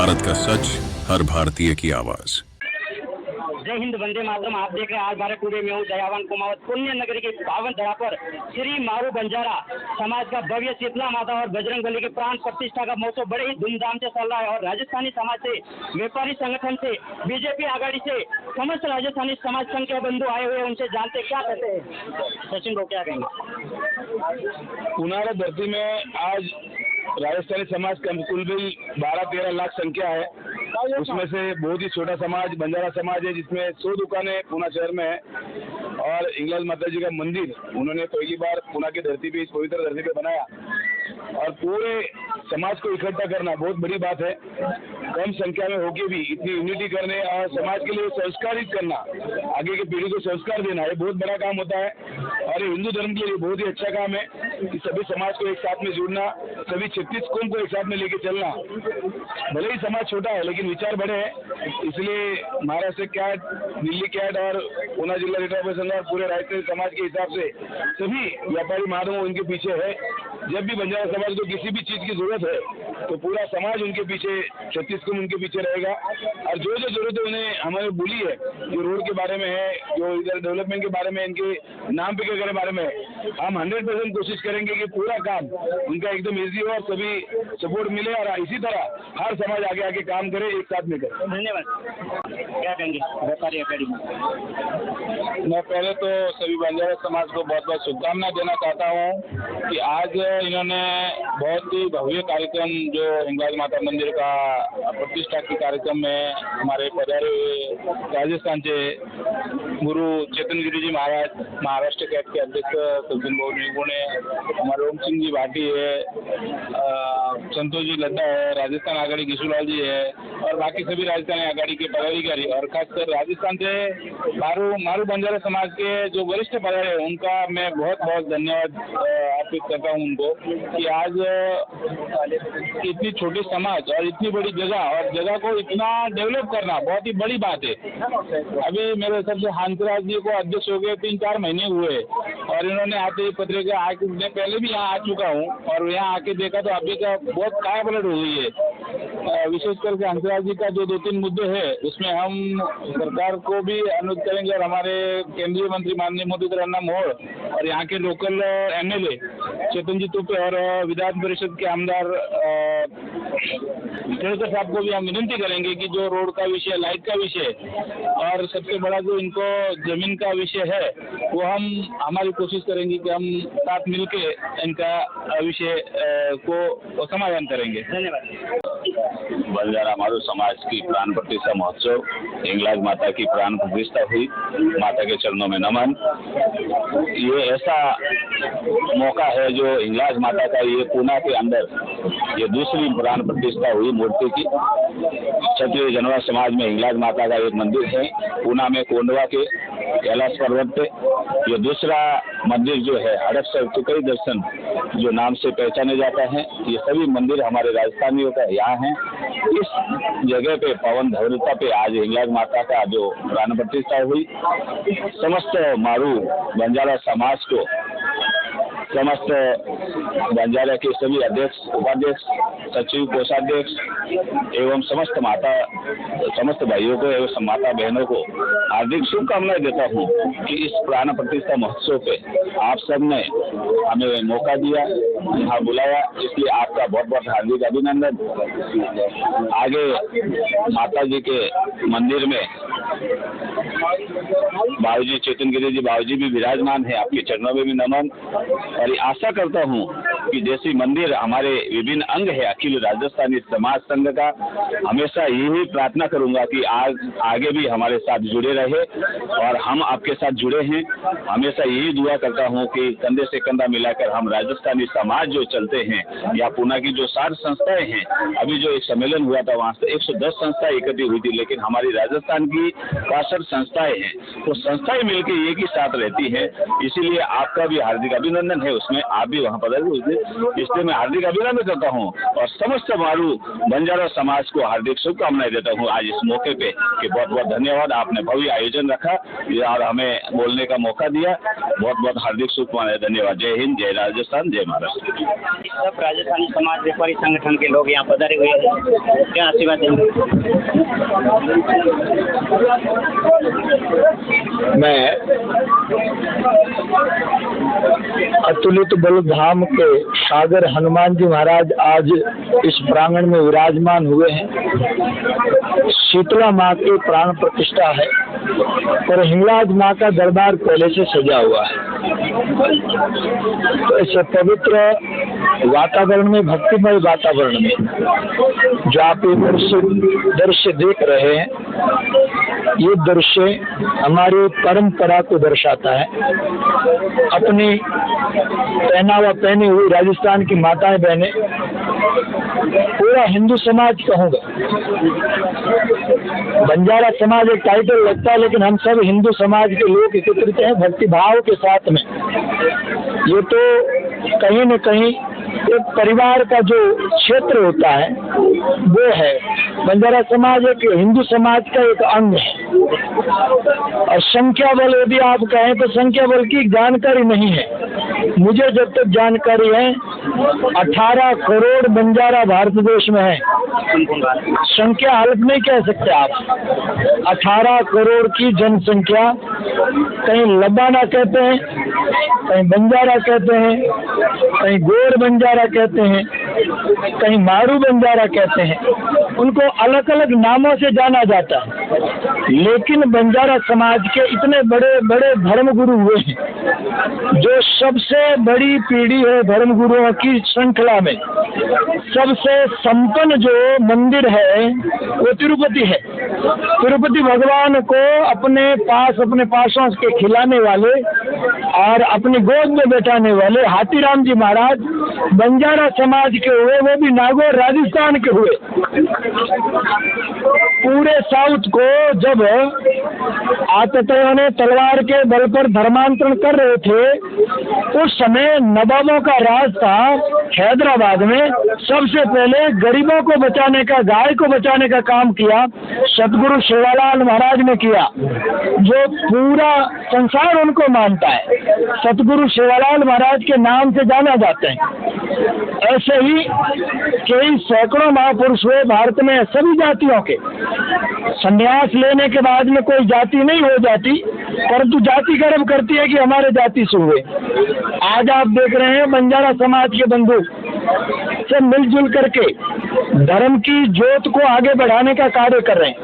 भारत का सच, हर भारतीय की आवाज। जय हिंद, वंदे मातरम। आप देख रहे हैं आज भारत टुडे में हूँ दयावान कुमावत पुण्य नगरी के पावन धरा पर श्री मारू बंजारा समाज का भव्य शीतला माता और बजरंग बली के प्राण प्रतिष्ठा का महोत्सव बड़े ही धूमधाम से चल रहा है। और राजस्थानी समाज से, व्यापारी संगठन से, बीजेपी आघाड़ी से समस्त राजस्थानी समाज संघ के बंधु आए हुए, उनसे जानते क्या कहते हैं। सचिन को क्या कहेंगे। पुनारा धरती में आज राजस्थानी समाज का कुल भी 12-13 लाख संख्या है। उसमें से बहुत ही छोटा समाज बंजारा समाज है, जिसमें 100 दुकानें पुणे शहर में है। और इंग्लैंड माता जी का मंदिर उन्होंने पहली बार पुणे की धरती पे, इस पवित्र धरती पे बनाया। और पूरे समाज को इकट्ठा करना बहुत बड़ी बात है। कम संख्या में होके भी इतनी यूनिटी करने और समाज के लिए संस्कारित करना, आगे की पीढ़ी को संस्कार देना, ये बहुत बड़ा काम होता है। और ये हिंदू धर्म के लिए बहुत ही अच्छा काम है कि सभी समाज को एक साथ में जुड़ना, सभी 36 कौम को एक साथ में लेके चलना। भले ही समाज छोटा है लेकिन विचार बड़े हैं। इसलिए महाराष्ट्र कैट, दिल्ली कैट और पुणे जिला रिटायर्ड संघ और पूरे राजस्थानी समाज के हिसाब से सभी व्यापारी माधव उनके पीछे है। जब भी बंजारा समाज को किसी भी चीज की जरूरत है तो पूरा समाज उनके पीछे, 36 कौम उनके पीछे रहेगा। और जो जो जरूरत है उन्हें हमें बोली है, जो रोड के बारे में है, जो इधर डेवलपमेंट के बारे में, इनके नाम पे के बारे में, हम 100% कोशिश करेंगे कि पूरा काम उनका एकदम ईजी हो और सभी सपोर्ट मिले। और इसी तरह हर समाज आगे आगे काम करे, एक साथ में करे। धन्यवाद। क्या कहेंगे व्यापारी अकेडमी। मैं पहले तो सभी बंजारा समाज को बहुत बहुत शुभकामनाएं देना चाहता हूँ कि आज इन्होंने बहुत ही भव्य कार्यक्रम जो हिंगलाज माता मंदिर का प्रतिष्ठा के कार्यक्रम में हमारे पधारे हुए राजस्थान से गुरु चेतन गिरी जी महाराज, महाराष्ट्र कैट के अध्यक्ष सचिन बोगू ने, हमारे ओम सिंह जी भाटी है, संतोष जी लद्दा है, राजस्थान आघाड़ी किशोरलाल जी है और बाकी सभी राजस्थानी आघाड़ी के पदाधिकारी और खासकर राजस्थान से मारू बंजारा समाज के जो वरिष्ठ पदाधिकारी हैं उनका मैं बहुत बहुत धन्यवाद अर्पित करता हूं उनको कि आज इतनी छोटी समाज और इतनी बड़ी जगह और जगह को इतना डेवलप करना बहुत ही बड़ी बात है। अभी मेरे हिसाब से हंसराज जी को अध्यक्ष हो गए 3-4 महीने हुए और इन्होंने आते ही पत्रिका आके, मैं पहले भी यहाँ आ चुका हूँ और यहाँ आके देखा तो अभी का बहुत काया पलट हो गई है। विशेष करके हंसराज जी का जो 2-3 मुद्दे है उसमें हम सरकार को भी अनुरोध करेंगे और हमारे केंद्रीय मंत्री माननीय मोदी अन्ना मोड़ और यहाँ के लोकल MLA चेतन जी तुपे और विधान परिषद के आमदार केड़कर साहब को भी हम विनती करेंगे कि जो रोड का विषय, लाइट का विषय और सबसे बड़ा जो इनको जमीन का विषय है वो हमारी कोशिश करेंगे कि हम साथ मिलके इनका विषय को समाधान करेंगे। धन्यवाद। बंजारा मारू समाज की प्राण प्रतिष्ठा महोत्सव, हिंगलाज माता की प्राण प्रतिष्ठा हुई, माता के चरणों में नमन। ये ऐसा मौका है जो हिंगलाज माता का, ये पुणे के अंदर ये दूसरी प्राण प्रतिष्ठा हुई मूर्ति की। क्षत्रिय जनवा समाज में हिंगलाज माता का एक मंदिर है पुणे में, कोंडवा के कैलाश पर्वत पे। ये दूसरा मंदिर जो है हड़पसर चुकई दर्शन जो नाम से पहचाने जाता है, ये सभी मंदिर हमारे राजस्थानियों का यहाँ है। इस जगह पे पावन धवलता पे आज हिंगलाज माता का जो प्राण प्रतिष्ठा हुई, समस्त मारू बंजारा समाज को, समस्त बंजारा के सभी अध्यक्ष, उपाध्यक्ष, सचिव, कोषाध्यक्ष एवं समस्त भाइयों को एवं माता बहनों को हार्दिक शुभकामनाएं देता हूं कि इस प्राण प्रतिष्ठा महोत्सव पे आप सब ने हमें मौका दिया, यहाँ बुलाया, इसलिए आपका बहुत बहुत हार्दिक अभिनंदन। आगे माता जी के मंदिर में बाबूजी चेतन गिरी जी बाबूजी भी विराजमान है, आपके चरणों में भी नमन। और ये आशा करता हूँ कि जैसे मंदिर हमारे विभिन्न अंग है अखिल राजस्थानी समाज संघ का, हमेशा यही प्रार्थना करूंगा कि आज आगे भी हमारे साथ जुड़े रहे और हम आपके साथ जुड़े हैं। हमेशा यही दुआ करता हूँ कि कंधे से कंधा मिलाकर हम राजस्थानी समाज जो चलते हैं, या पुणे की जो 60 संस्थाएं हैं, अभी जो एक सम्मेलन हुआ था वहाँ से 110 संस्थाएं इकट्ठी हुई थी, लेकिन हमारी राजस्थान की 62 संस्थाएं हैं, तो संस्थाएं मिलकर एक ही साथ रहती हैं। इसीलिए आपका भी हार्दिक अभिनंदन है, उसमें आप भी वहाँ पधारे। इसलिए मैं हार्दिक अभिनंदन करता हूँ और समस्त मारू बंजारा समाज को हार्दिक शुभकामनाएं देता हूँ आज इस मौके पे कि बहुत बहुत धन्यवाद। आपने भव्य आयोजन रखा और हमें बोलने का मौका दिया। बहुत बहुत हार्दिक शुभकामनाएं, धन्यवाद। जय हिंद, जय राजस्थान, जय महाराष्ट्र। सब राजस्थानी समाज व्यापारी संगठन के लोग यहाँ पधारे हुए हैं, क्या आशीर्वाद देंगे? मैं अतुलित बलधाम के सागर हनुमान जी महाराज आज इस प्रांगण में विराजमान हुए हैं। शीतला माँ की प्राण प्रतिष्ठा है और हिंगलाज माँ का दरबार पहले से सजा हुआ है। तो ऐसे पवित्र वातावरण में, भक्तिमय वातावरण में जो आप ये दृश्य देख रहे हैं, ये दृश्य हमारी परंपरा को दर्शाता है। अपनी पहनावा पहनी हुई राजस्थान की माताएं बहनें, पूरा हिंदू समाज कहूँगा, बंजारा समाज एक टाइटल लगता है लेकिन हम सब हिंदू समाज के लोग एकत्रित हैं भक्ति भाव के साथ में। ये तो कहीं न कहीं एक परिवार का जो क्षेत्र होता है वो है। बंजारा समाज एक हिंदू समाज का एक अंग है और संख्या बल यदि आप कहें तो संख्या बल की जानकारी नहीं है। मुझे जब तक जानकारी है 18 करोड़ बंजारा भारत देश में है। संख्या हल्फ नहीं कह सकते आप। 18 करोड़ की जनसंख्या, कहीं लबाना कहते हैं, कहीं बंजारा कहते हैं, कहीं गोर बंजारा कहते हैं, कहीं मारू बंजारा कहते हैं। उनको अलग अलग नामों से जाना जाता है, लेकिन बंजारा समाज के इतने बड़े बड़े धर्मगुरु हुए हैं। जो सबसे बड़ी पीढ़ी है धर्मगुरुओं की श्रृंखला में, सबसे संपन्न जो मंदिर है वो तिरुपति है। तिरुपति भगवान को अपने पासों के खिलाने वाले और अपनी गोद में बैठाने वाले हाथीराम जी महाराज बंजारा समाज के हुए, वो भी नागौर राजस्थान के हुए। पूरे साउथ को जब आतताइयों ने तलवार के बल पर धर्मांतरण कर रहे थे, उस समय नवाबों का राज था हैदराबाद में। सबसे पहले गरीबों को बचाने का, गाय को बचाने का काम किया सतगुरु सेवालाल महाराज ने किया, जो पूरा संसार उनको मानता है। सतगुरु सेवालाल महाराज के नाम से जाना जाते हैं। ऐसे ही कई सैकड़ों महापुरुष हुए भारत में, सभी जातियों के। संन्यास लेने के बाद में कोई जाति नहीं हो जाती, परंतु जाति गर्व करती है कि हमारे जाति से हुए। आज आप देख रहे हैं बंजारा समाज के बंधु से मिलजुल करके धर्म की ज्योत को आगे बढ़ाने का कार्य कर रहे हैं।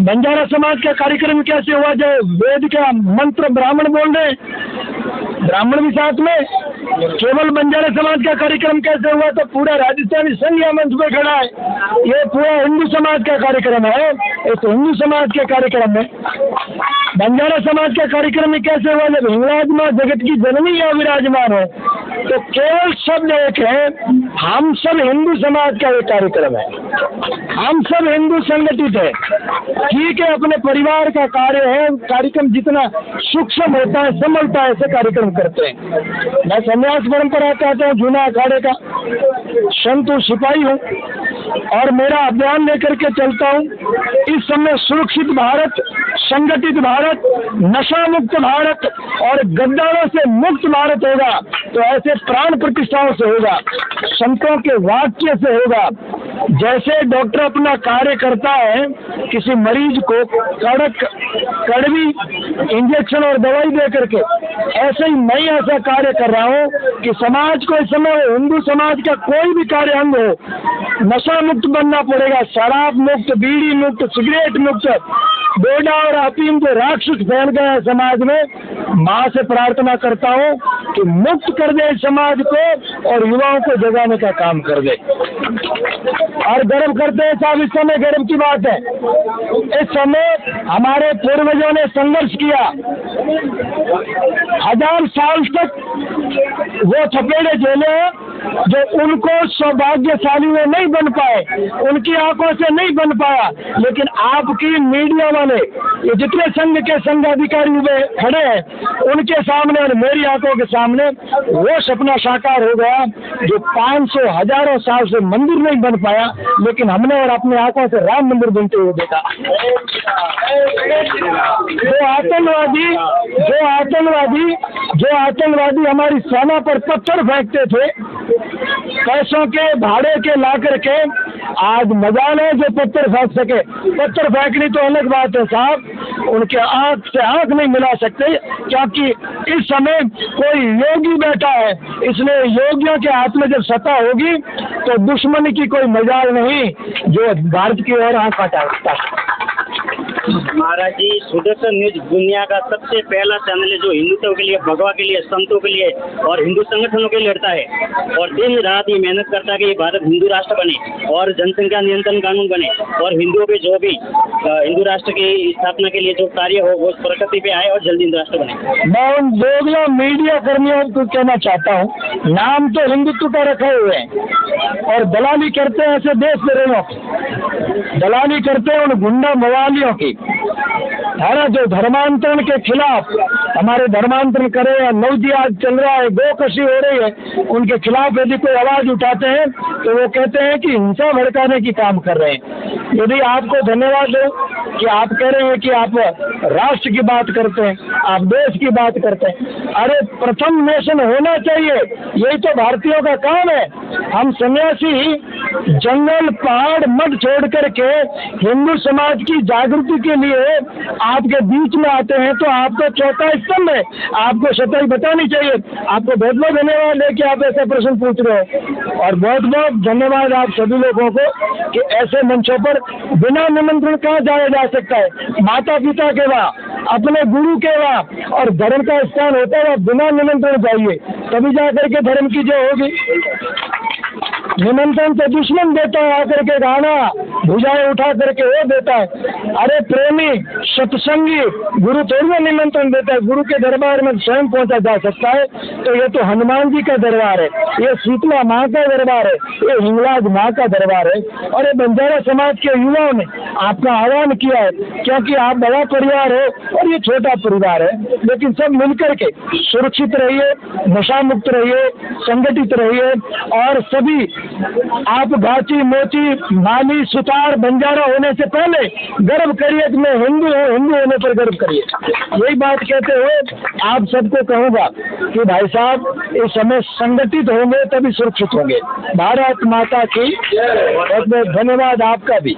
बंजारा समाज का कार्यक्रम कैसे हुआ? जो वेद का मंत्र ब्राह्मण बोल रहे हैं, ब्राह्मण भी साथ में। केवल बंजारा समाज का कार्यक्रम कैसे हुआ? तो पूरा राजस्थानी संघ मंच पे खड़ा है। ये पूरा हिंदू समाज का कार्यक्रम है। इस हिंदू समाज के कार्यक्रम में बंजारा समाज का कार्यक्रम में कैसे हुआ? जब हिंगलाज माँ जगत की जननी यहाँ विराजमान है, तो केवल शब्द एक है, हम सब हिंदू समाज का ये कार्यक्रम है। हम सब हिंदू संगठित है। ठीक है, अपने परिवार का कार्य है, कार्यक्रम जितना सूक्ष्म होता है, संभलता है, ऐसे कार्यक्रम करते हैं। मैं संन्यास परंपरा कहता हूँ, जूना अखाड़े का संत सिपाही हूँ और मेरा अभियान लेकर के चलता हूँ। इस समय सुरक्षित भारत, संगठित भारत, नशा मुक्त भारत और गद्दारों से मुक्त भारत होगा। तो ऐसे प्राण प्रतिष्ठाओं से होगा, संतों के वाक्य से होगा। जैसे डॉक्टर अपना कार्य करता है, किसी मरीज को कड़वी इंजेक्शन और दवाई दे करके, ऐसे ही मैं ऐसा कार्य कर रहा हूँ कि समाज को इस समय, हिंदू समाज का कोई भी कार्य अंग हो, नशा मुक्त बनना पड़ेगा। शराब मुक्त, बीड़ी मुक्त, सिगरेट मुक्त, बेड़ा और अफीम जो राक्षस फैल गया है समाज में, माँ से प्रार्थना करता हूँ कि मुक्त कर दे समाज को और युवाओं को जगाने का काम कर दे। और गर्व करते हैं साहब, इस समय गर्व की बात है। इस समय हमारे पूर्वजों ने संघर्ष किया, 1000 साल तक वो थपेड़े झेले, जो उनको सौभाग्यशाली में नहीं बन पाए, उनकी आंखों से नहीं बन पाया, लेकिन आपकी मीडिया वाले ये जितने संघ के संघ अधिकारी हुए खड़े हैं, उनके सामने और मेरी आंखों के सामने वो सपना साकार हो गया जो 500 हजारों साल से मंदिर नहीं बन पाया, लेकिन हमने और अपने आंखों से राम मंदिर बनते हुए देखा। जो आतंकवादी हमारी सेना पर पत्थर फेंकते थे, पैसों के भाड़े के ला करके, आज मजाल है जो पत्थर फेंक सके। पत्थर फेंकनी तो अलग बात है साहब, उनके आंख से आंख नहीं मिला सकते, क्योंकि इस समय कोई योगी बैठा है, इसलिए योगियों के हाथ में जब सत्ता होगी तो दुश्मनी की कोई मजाल नहीं जो भारत की ओर आंख हटा सकता है। महाराज जी, सुदर्शन न्यूज दुनिया का सबसे पहला चैनल है जो हिंदुत्व के लिए, भगवा के लिए, संतों के लिए और हिंदू संगठनों के लिए लड़ता है और दिन रात ये मेहनत करता है कि ये भारत हिंदू राष्ट्र बने और जनसंख्या नियंत्रण कानून बने और हिंदुओं पे जो भी हिंदू राष्ट्र की स्थापना के लिए जो कार्य हो वो प्रकृति पे आए और जल्दी हिंदू राष्ट्र बने। मैं उन दोगला मीडिया कर्मियों को कहना चाहता हूँ, नाम तो हिंदुत्व का रखे हुए हैं और दलाली करते हैं ऐसे देश प्रेमियों की, दलाली करते हैं उन गुंडा मवालियों की, है ना, जो धर्मांतरण के खिलाफ हमारे धर्मांतरण करे या नवजिहाद चल रहा है, गोकशी हो रही है, उनके खिलाफ यदि कोई आवाज उठाते हैं तो वो कहते हैं कि हिंसा भड़काने की काम कर रहे हैं। यदि आपको धन्यवाद दो कि आप कह रहे हैं कि आप राष्ट्र की बात करते हैं, आप देश की बात करते हैं, अरे प्रथम नेशन होना चाहिए, यही तो भारतीयों का काम है। हम सन्यासी जंगल पहाड़ मठ छोड़ करके हिंदू समाज की जागृति के लिए आपके बीच में आते हैं, तो आपको चौथा स्तंभ है, आपको सच्चाई बतानी चाहिए। आपको बहुत बहुत धन्यवाद है कि आप ऐसा प्रश्न पूछ रहे हो और बहुत बहुत धन्यवाद आप सभी लोगों को कि ऐसे मंचों पर बिना निमंत्रण कहाँ जाया जा सकता है। माता पिता के वहाँ, अपने गुरु के वहाँ और धर्म का स्थान होता है, बिना निमंत्रण जाइए, तभी जाकर के धर्म की जो होगी। निमंत्रण तो दुश्मन देता है, आकर के गाना भुजाएं उठा करके वो देता है। अरे प्रेमी सत्संगी गुरु थोड़ी ना निमंत्रण देता है, गुरु के दरबार में स्वयं पहुंचा जा सकता है। तो ये तो हनुमान जी का दरबार है, ये शीतला माँ का दरबार है, ये हिंगलाज माँ का दरबार है। और ये बंजारा समाज के युवाओं ने आपका आह्वान किया है, क्योंकि आप बड़ा परिवार हो और ये छोटा परिवार है, लेकिन सब मिलकर के सुरक्षित रहिए, नशा मुक्त रहिए, संगठित रहिए और सभी आप घाची मोची माली सुतार बंजारा होने से पहले गर्व करिए कि मैं हिंदू हूँ, हिंदू होने पर गर्व करिए। यही बात कहते हुए आप सबको कहूँगा कि भाई साहब इस समय संगठित होंगे तभी सुरक्षित होंगे। भारत माता की बहुत बहुत धन्यवाद आपका भी।